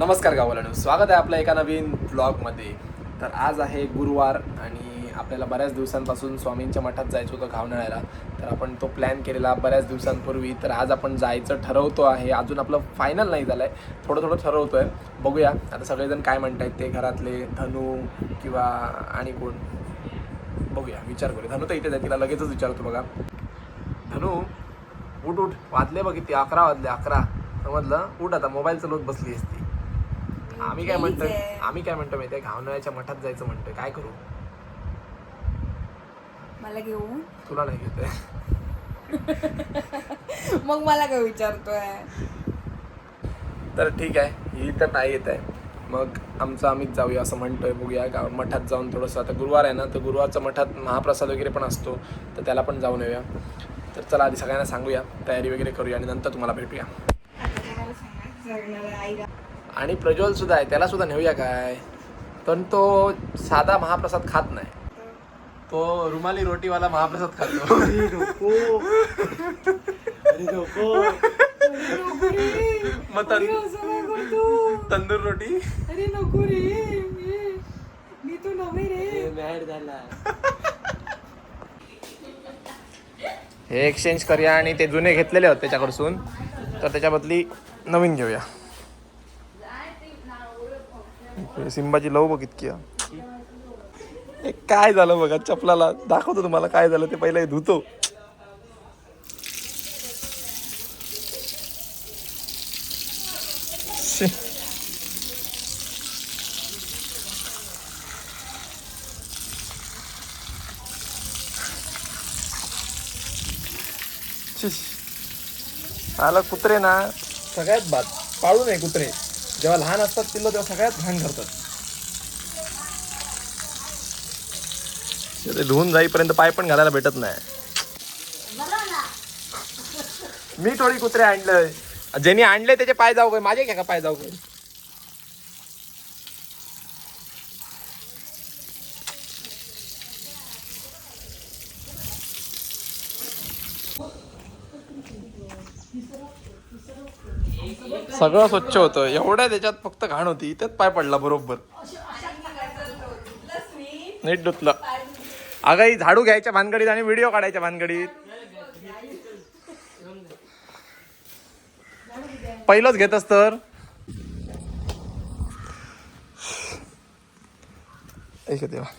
नमस्कार गावाला, स्वागत आहे आपल्या एका नवीन ब्लॉगमध्ये. तर आज आहे गुरुवार आणि आपल्याला बऱ्याच दिवसांपासून स्वामींच्या मठात जायचं होतं घावनाळ्याला. तर आपण तो प्लॅन केलेला बऱ्याच दिवसांपूर्वी. तर आज आपण जायचं ठरवतो आहे. अजून आपलं फायनल नाही झालं आहे, थोडं ठरवतो आहे. बघूया आता सगळेजण काय म्हणत आहेत ते, घरातले धनू किंवा आणि कोण, बघूया विचार करूया. धनू तर इथेच आहे, तिला लगेचच विचारतो. बघा धनू, उठ वाजले बघ किती, 11 वाजले. 11 समजलं, उठ आता, मोबाईल चालवत बसली असती. आम्ही काय म्हणतो माहिती आहे, घावनाळ्याच्या मठात जायचं म्हणतोय. काय करू? मला घेऊ? तुला नाही घेतोय. मग मला काय विचारतोय? तर ठीक आहे, ही तर नाही येत आहे. मग आम्हीच जाऊया असं म्हणतोय. बघूया मठात जाऊन थोडंसं, आता गुरुवार आहे ना, तर गुरुवारचा मठात महाप्रसाद वगैरे पण असतो, तर त्याला पण जाऊन येऊया. तर चला आधी सगळ्यांना सांगूया, तयारी वगैरे करूया आणि नंतर तुम्हाला भेटूया. आणि प्रज्वल सुद्धा आहे, त्याला सुद्धा नेऊया काय? पण तो साधा महाप्रसाद खात नाही, तो रुमाली रोटीवाला महाप्रसाद खातो. मग तंदूर रोटी. अरे नको रे, मी तो नव्हे रे. मॅड झाला. हे एक्सचेंज करूया आणि ते जुने घेतलेले होते त्याच्याकडसून, तर त्याच्या बदली नवीन घेऊया. सिंबाची लव बघ इतकी. काय झालं बघा, चपलाला दाखवतो तुम्हाला काय झालं ते. पहिलं धुतो. आला कुत्रे ना, सगळ्यात बाद. पाळू नये कुत्रे, जेव्हा लहान असतात पिल्लं तेव्हा सगळ्यात घाण करतात. ते धुवून जाईपर्यंत पाय पण घालायला भेटत नाही. मी थोडी कुत्रे आणलंय, ज्यांनी आणले त्याचे पाय जाऊ काय, माझे घ्या का पाय जाऊ काय? सगळं स्वच्छ होतं, एवढ्या त्याच्यात फक्त घाण होती, त्यात पाय पडला बरोबर. नीट धुतलं. अगं ही झाडू घ्यायच्या भानगडीत आणि व्हिडिओ काढायच्या भानगडीत. पहिलंच घेतस तर ऐक तेव्हा.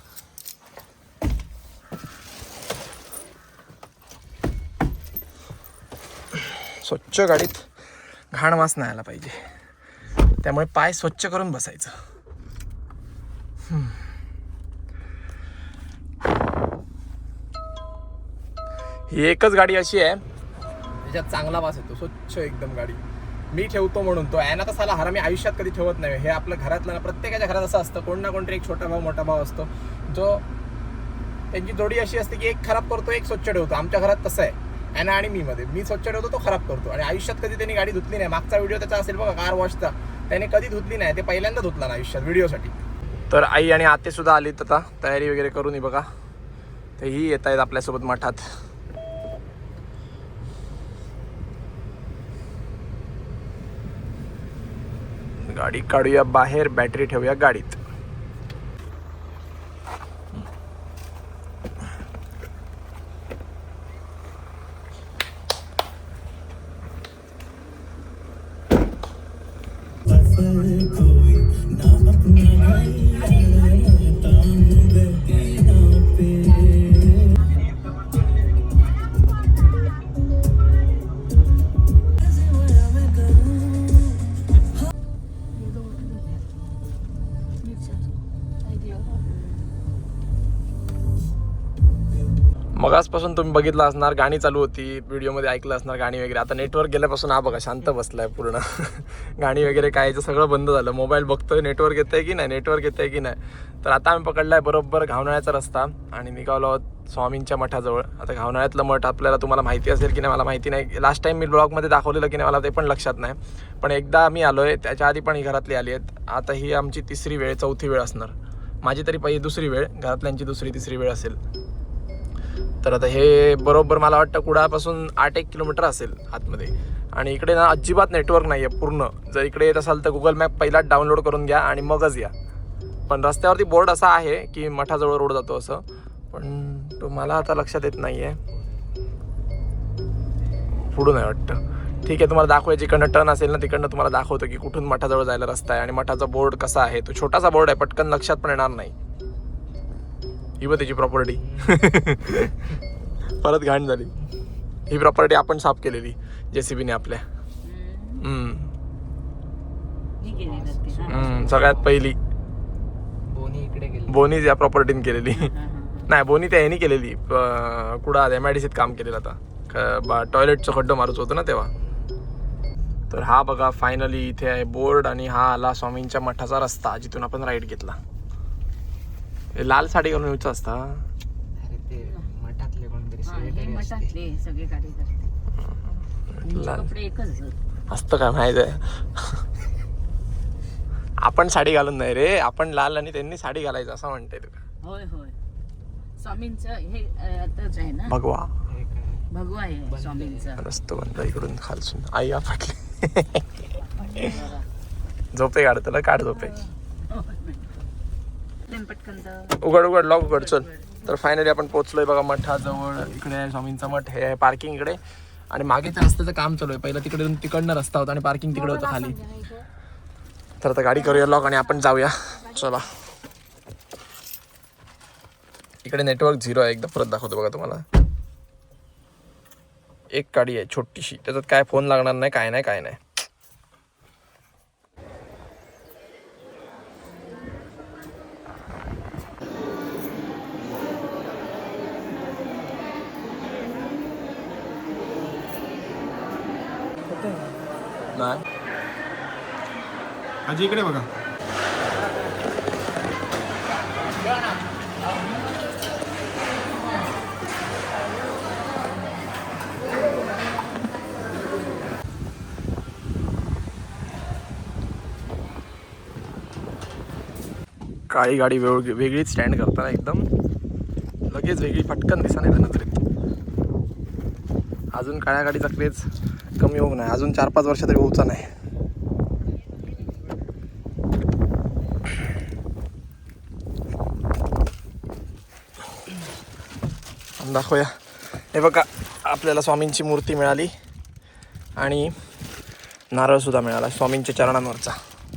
स्वच्छ गाडीत घाण वास नाही आला पाहिजे, त्यामुळे पाय स्वच्छ करून बसायचं. ही एकच गाडी अशी आहे त्याच्यात चांगला वास येतो, स्वच्छ एकदम गाडी. मी ठेवतो म्हणून तो आहे ना, तसाला हरामी आयुष्यात कधी ठेवत नाही. हे आपलं घरातलं ना, प्रत्येकाच्या घरात असं असतं, कोण ना कोणतरी एक छोटा भाऊ मोठा भाऊ असतो, जो त्यांची जोडी अशी असते की एक खराब करतो एक स्वच्छ ठेवतो. आमच्या घरात तसं आहे, ॲना आणि मी स्वच्छ ठेवतो, तो खराब करतो. आणि आयुष्यात कधी त्यांनी गाडी धुतली नाही. मागचा व्हिडिओ त्याचा असेल बघा, कार वॉशचा, त्याने कधी धुतली नाही, ते पहिल्यांदा धुतला ना आयुष्यात व्हिडिओसाठी. तर आई आणि आते सुद्धा आलीत आता, तयारी वगैरे करून बघा. तर ही येत आहेत आपल्यासोबत मठात. गाडी काढूया बाहेर, बॅटरी ठेवूया गाडीत. मगासपासून तुम्ही बघितलं असणार, गाणी चालू होती, व्हिडिओमध्ये ऐकलं असणार गाणी वगैरे. आता नेटवर्क गेल्यापासून हा बघा शांत बसलाय पूर्ण. गाणी वगैरे काय सगळं बंद झालं. मोबाईल बघतोय नेटवर्क येतंय की नाही. तर आता आम्ही पकडलाय बरोबर घावनाळ्याचा रस्ता आणि निघालो आहोत स्वामींच्या मठाजवळ. आता घावनाळ्यातलं मठ आपल्याला तुम्हाला माहिती असेल की नाही मला माहिती नाही. लास्ट टाइम मी ब्लॉगमध्ये दाखवलेलं की नाही मला ते पण लक्षात नाही, पण एकदा मी आलोय, त्याच्या आधी पण ही घरातली आली आहेत. आता ही आमची चौथी वेळ असणार. माझी तरी पहिली दुसरी वेळ, घरातल्यांची दुसरी तिसरी वेळ असेल. तर आता हे बरोबर मला वाटतं कुडाळपासून 8-1 किलोमीटर असेल आतमध्ये आणि इकडे ना अजिबात नेटवर्क नाही आहे पूर्ण. जर इकडे येत असाल तर गुगल मॅप पहिलाच डाउनलोड करून घ्या आणि मगच या. पण रस्त्यावरती बोर्ड असा आहे की मठाजवळ रोड जातो असं, पण तो मला आता लक्षात येत नाही आहे. पुढून आहे वाटतं. ठीक आहे, तुम्हाला दाखवायची जिकडनं टर्न असेल ना तिकडनं तुम्हाला दाखवतो की कुठून मठाजवळ जायला रस्ता आहे आणि मठाचा बोर्ड कसा आहे. तो छोटासा बोर्ड आहे, पटकन लक्षात पण येणार नाही. ही बघ त्याची प्रॉपर्टी. परत घाण झाली. ही प्रॉपर्टी आपण साफ केलेली JCBने आपल्या. सगळ्यात पहिली बोनीच या प्रॉपर्टीने केलेली. नाही, बोनी त्या ह्यानी केलेली. कुठं MIDCत काम केलेलं आता. टॉयलेटचं खड्डं मारूच होतं ना तेव्हा. तर हा बघा फायनली इथे आहे बोर्ड आणि हा आला स्वामींच्या मठाचा रस्ता जिथून आपण राईट घेतला. लाल साडी घालून यायचं असता. असतं काय माहित आहे. आपण साडी घालून नाही रे, आपण लाल आणि त्यांनी साडी घालायचं असं म्हणते तुका. होय होय, स्वामींचं हे आताच आहे ना, भगवा भगवा आहे स्वामींचा. रस्तो बंद इकडून खालसून. आई फाटली. झोपे काढ, तुला काढ झोपे. उघड उघड, लॉक उघड, चल. तर फायनली आपण पोहोचलोय बघा मठाजवळ. इकडे आहे स्वामींचा मठ, हे आहे पार्किंग इकडे. आणि मागे त्या रस्त्याचं काम चालू आहे. पहिला तिकडनं रस्ता होता आणि पार्किंग तिकडे होतं खाली. तर आता गाडी करूया लॉक आणि आपण जाऊया. चला. इकडे नेटवर्क 0 आहे. एकदा परत दाखवतो बघा तुम्हाला. एक गाडी आहे छोटीशी, त्याच्यात काय फोन लागणार नाही, काय नाही काय नाही. आजी इकडे बघा. काळी गाडी वेगळीच स्टँड करताना एकदम लगेच वेगळी पटकन दिसा नाही नजरेत. अजून काळ्या गाडीचा क्रेज कमी होऊ नाही. अजून 4-5 वर्ष तरी होऊचा नाही. दाखवूया. हे बघा आपल्याला स्वामींची मूर्ती मिळाली आणि नारळसुद्धा मिळाला स्वामींच्या चरणांवरचा.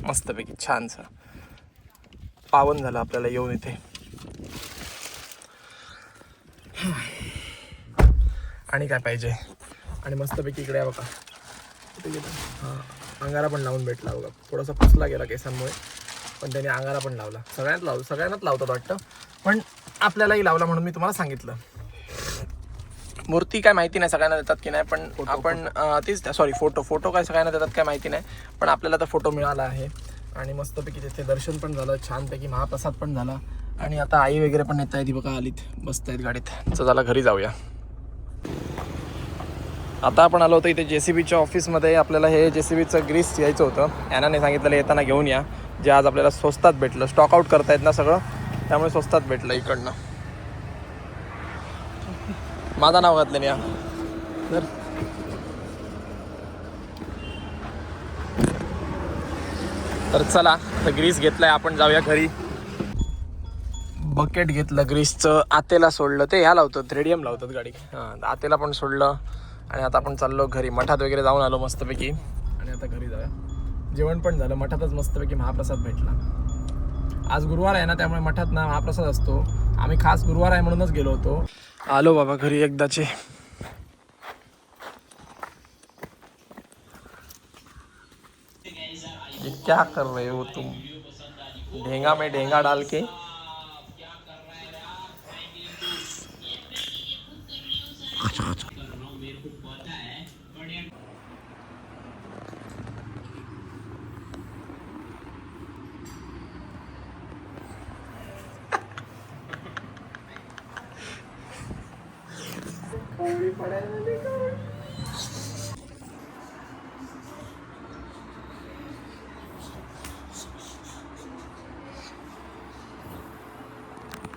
मस्तपैकी छानसा पावन झालं आपल्याला येऊन इथे. आणि काय पाहिजे. आणि मस्तपैकी इकडे बघा कुठे गेलं. हां, अंगारा पण लावून भेटला बघा. थोडासा पुसला गेला केसांमुळे, पण त्याने अंगारा पण लावला. सगळ्यांनाच लावतात वाटतं, पण आपल्यालाही लावला म्हणून मी तुम्हाला सांगितलं. मूर्ती काय माहिती नाही सगळ्यांना देतात की नाही, पण आपण तीच फोटो काय सगळ्यांना देतात काय माहिती नाही, पण आपल्याला तर फोटो मिळाला आहे. आणि मस्तपैकी तिथे दर्शन पण झालं, छानपैकी महाप्रसाद पण झाला. आणि आता आई वगैरे पण येत आहेत बघा, आलीत, बसत आहेत गाडीत. चला घरी जाऊया. आता आपण आलो होतो इथे JCBच्या ऑफिसमध्ये. आपल्याला हे JCBचं ग्रीस यायचं होतं. यानाने सांगितलेलं येताना घेऊन या, जे आज आपल्याला स्वस्तात भेटलं. स्टॉक आउट करतायत ना सगळं, त्यामुळे स्वस्तात भेटलं इकडनं. माझं नाव घातलं या. तर चला, तर ग्रीस घेतलाय, आपण जाऊया घरी. बकेट घेतलं ग्रीसचं. आतेला सोडलं, ते ह्या लावतात रेडियम लावतात गाडी. हां, आतेला पण सोडलं आणि आता आपण चाललो घरी. मठात वगैरे जाऊन आलो मस्तपैकी आणि आता घरी जाऊया. जेवण पण झालं मठातच, मस्तपैकी महाप्रसाद भेटला. आज गुरुवार आहे ना, त्यामुळे मठात ना महाप्रसाद असतो. आम्ही खास गुरुवार आहे म्हणूनच गेलो होतो. आलो बाबा घरी एकदाचे. ये क्या कर रहे हो तुम? ढेंगा में ढेंगा डाल के.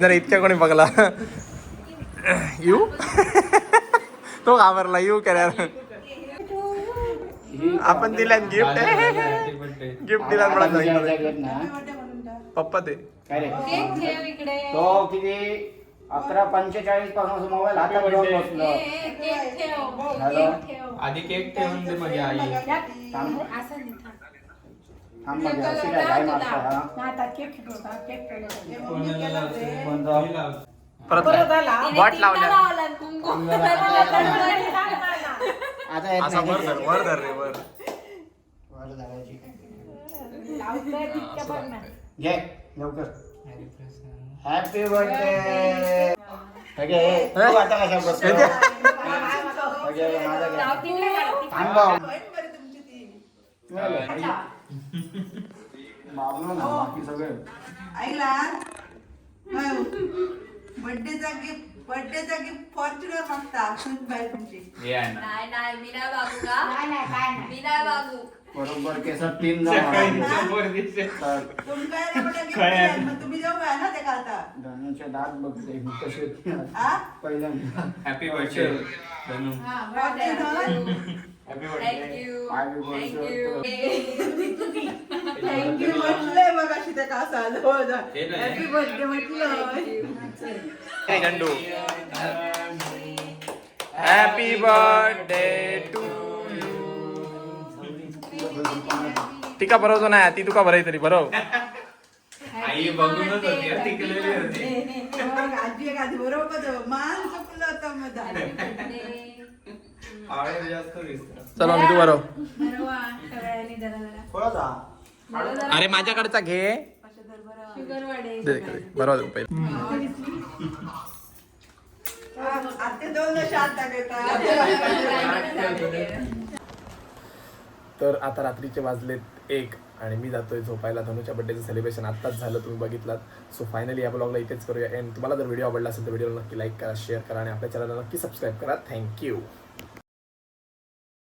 जरा इतक्या कोणी बघला. येऊ तो घाबरला. येऊ करा. आपण दिल्या गिफ्ट गिफ्ट दिला पप्पा ते काय रे केक ठेव इकडे. तो किती 11:45 पासून मोबाईल हातात घेऊन बसलो. केक ठेव. हॅलो. केक ठेव. आधी केक ठेवून दे माझी आई. थांब. असं नाही थांब. थांब म्हणजे अशी काय काय मारतो हा? ना आता केक ठेवतो का? केक ठेवतो. कोणता? परत आला. तिने वाट तिला लावल्या लावला कुंकू. आता येत असा नाही. वर धर वर धर रे वर वर धरायची. लावतोय तितक्या पण नाही. घे लवकर. Happy birthday. तू आता कशा बसतो? माझा घे. थांब भाऊ. मागलो ना बाकी सगळे. ऐकला बर्थडेचा गिफ्ट फॉर्च्युनर मागता बाय तुमची नाही नाही मी नाही बागू का काय नाही काय नाही. मी नाही बागू. बरोबर केसात 3 जण तुमच्या गिफ्ट मग तुम्ही जाऊ ना ते का आता धनुचे दात बघते मी कसे हा? पहिल्यांदा. Happy birthday Dhanu. Happy thank you Happy birthday. Thank you म्हटलंय मग अशी ते का असं हो हे नाही. हॅपी बर्थडे म्हटलं हे गंडू हॅपी बर्थडे टू टीका भरवतो नाही ती तुका भराय तरी भरव आई बघूनच होती टिकलेली होती. मग आजी एक आधी बरोबर मान चुकलं होतं मग आवड जास्त दिसत. चला मी तू भरव बरोबर सगळ्यांनी जरा जरा कोणाचा? अरे माझ्याकडचा घे शुगर वाढे. दे इकडे. भरवा दे पहिले आता 2 वर्ष आता तर आता रात्रीचे वाजलेत 1 आणि मी जातोय झोपायला. धनुच्या बर्थडेचं सेलिब्रेशन आत्ताच झालं तुम्ही बघितलात. सो फायनली या ब्लॉगला इथेच करूया. अँड तुम्हाला जर व्हिडिओ आवडला असेल तर व्हिडिओला नक्की लाईक करा शेअर करा आणि आपल्या चॅनलला नक्की सबस्क्राईब करा. थँक्यू.